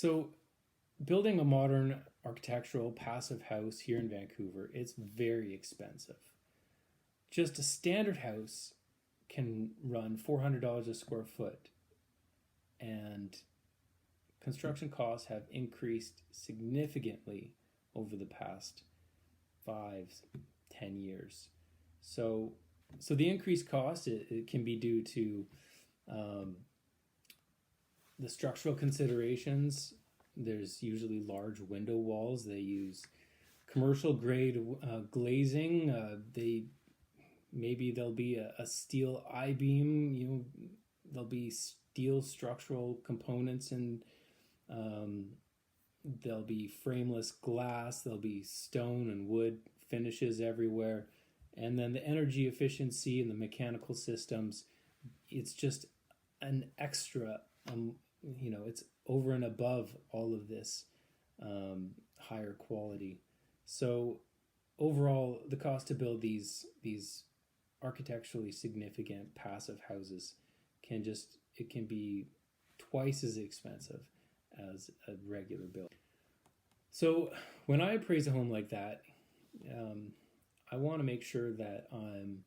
So, building a modern architectural passive house here in Vancouver, it's very expensive. Just a standard house can run $400 a square foot, and construction costs have increased significantly over the past 5, 10 years. So, so the increased cost, it can be due to um, the structural considerations. There's usually large window walls. They use commercial grade glazing. There'll be a steel I-beam. There'll be steel structural components, and um, there'll be frameless glass. There'll be stone and wood finishes everywhere, and then the energy efficiency and the mechanical systems. It's just an extra. It's over and above all of this higher quality. So overall, the cost to build these architecturally significant passive houses can be twice as expensive as a regular build. So when I appraise a home like that, I want to make sure that I'm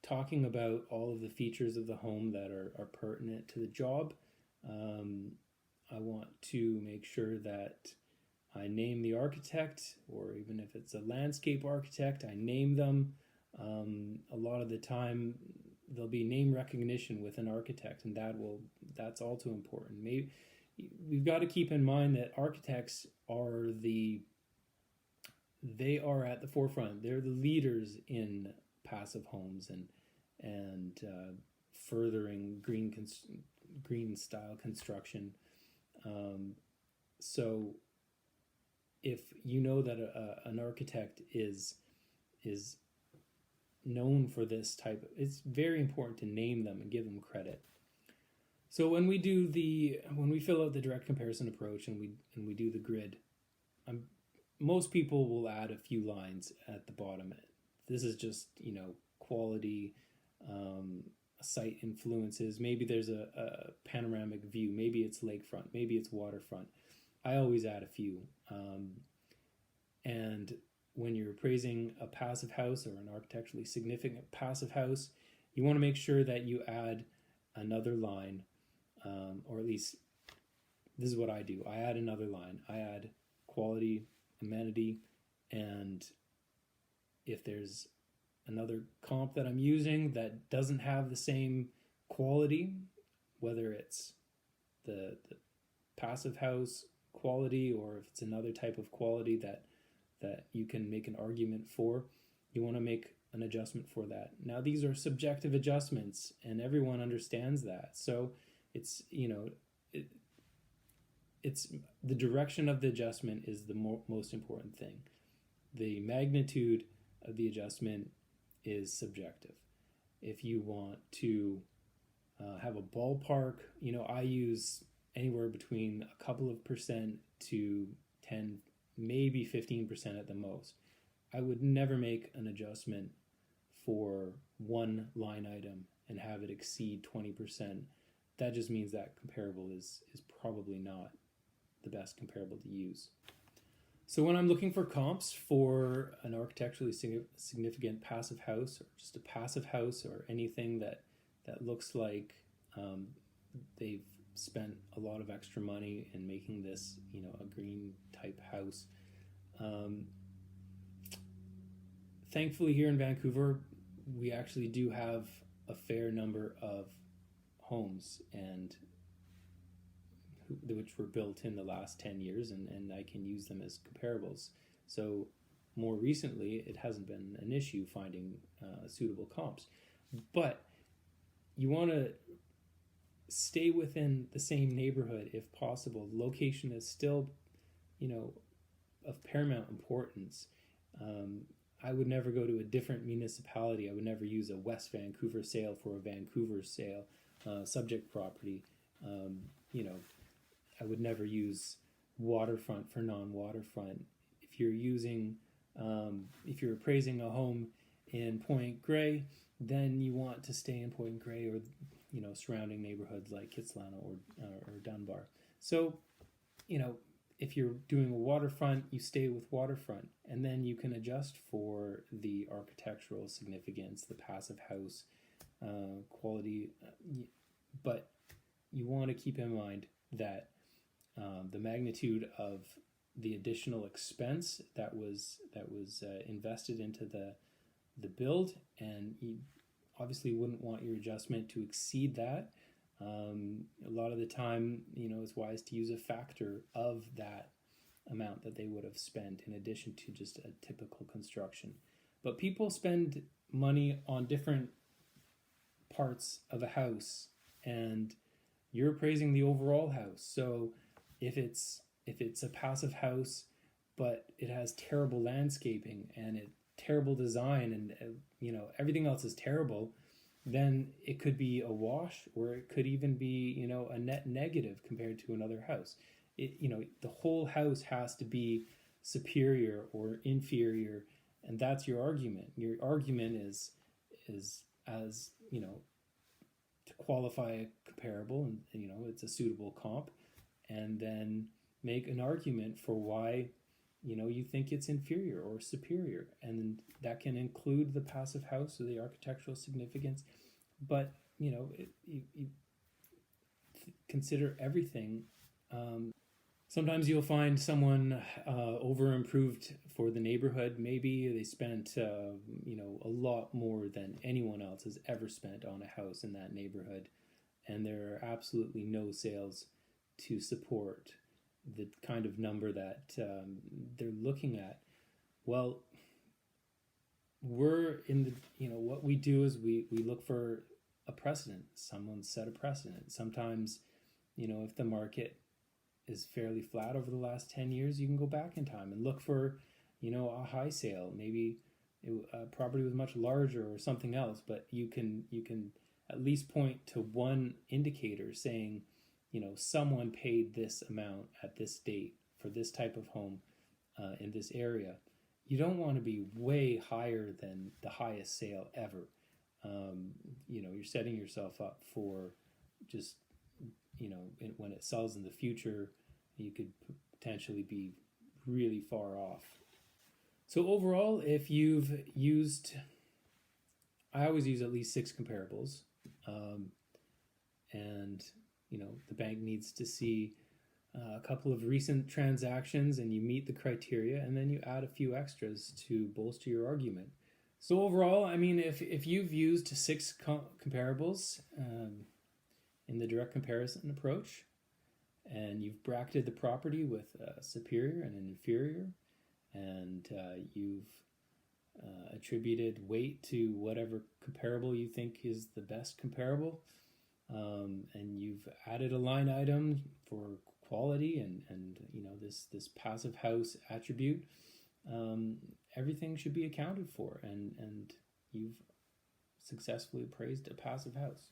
talking about all of the features of the home that are pertinent to the job. I want to make sure that I name the architect, or even if it's a landscape architect, I name them. A lot of the time, there'll be name recognition with an architect, and that's all too important. We've got to keep in mind that architects they are at the forefront. They're the leaders in passive homes and furthering green style construction. So if you know that an architect is known for this type, it's very important to name them and give them credit. So when we fill out the direct comparison approach and we do the grid, most people will add a few lines at the bottom. This is just quality, site influences. Maybe there's a panoramic view. Maybe it's lakefront. Maybe it's waterfront. I always add a few. And when you're appraising a passive house or an architecturally significant passive house, you want to make sure that you add another line, or at least this is what I do. I add another line. I add quality, amenity, and if there's another comp that I'm using that doesn't have the same quality, whether it's the passive house quality or if it's another type of quality that you can make an argument for, you want to make an adjustment for that. Now, these are subjective adjustments, and everyone understands that. So it's it's the direction of the adjustment is the most important thing. The magnitude of the adjustment is subjective. If you want to have a ballpark, I use anywhere between a couple of percent to 10, maybe 15% at the most. I would never make an adjustment for one line item and have it exceed 20%. That just means that comparable is probably not the best comparable to use. So when I'm looking for comps for an architecturally significant passive house, or just a passive house, or anything that looks like they've spent a lot of extra money in making this, a green type house. Thankfully, here in Vancouver, we actually do have a fair number of homes which were built in the last 10 years, and I can use them as comparables. So more recently, it hasn't been an issue finding suitable comps. But you want to stay within the same neighborhood if possible. Location is still, of paramount importance. I would never go to a different municipality. I would never use a West Vancouver sale for a Vancouver sale, subject property. I would never use waterfront for non-waterfront. If you're appraising a home in Point Grey, then you want to stay in Point Grey or surrounding neighborhoods like Kitsilano or Dunbar. So, if you're doing a waterfront, you stay with waterfront, and then you can adjust for the architectural significance, the passive house quality, but you want to keep in mind that the magnitude of the additional expense that was invested into the build, and you obviously wouldn't want your adjustment to exceed that. A lot of the time, it's wise to use a factor of that amount that they would have spent in addition to just a typical construction. But people spend money on different parts of a house, and you're appraising the overall house. So if it's a passive house, but it has terrible landscaping and terrible design, and everything else is terrible, then it could be a wash, or it could even be a net negative compared to another house. The whole house has to be superior or inferior, and that's your argument. Your argument is as to qualify a comparable, and it's a suitable comp, and then make an argument for why you think it's inferior or superior, and that can include the passive house or the architectural significance, but you consider everything. Sometimes you'll find someone over improved for the neighborhood. Maybe they spent a lot more than anyone else has ever spent on a house in that neighborhood, and there are absolutely no sales to support the kind of number that they're looking at. Well, we're in the what we do is we look for a precedent. Someone set a precedent. Sometimes if the market is fairly flat over the last 10 years, you can go back in time and look for a high sale. Maybe a property was much larger or something else, but you can at least point to one indicator saying someone paid this amount at this date for this type of home in this area. You don't want to be way higher than the highest sale ever. You're setting yourself up for just, when it sells in the future, you could potentially be really far off. So overall, if you've used, I always use at least 6 comparables, and the bank needs to see a couple of recent transactions, and you meet the criteria, and then you add a few extras to bolster your argument. So overall, I mean, if you've used 6 comparables in the direct comparison approach, and you've bracketed the property with a superior and an inferior, and you've attributed weight to whatever comparable you think is the best comparable, and you've added a line item for quality and this passive house attribute, everything should be accounted for, and you've successfully appraised a passive house.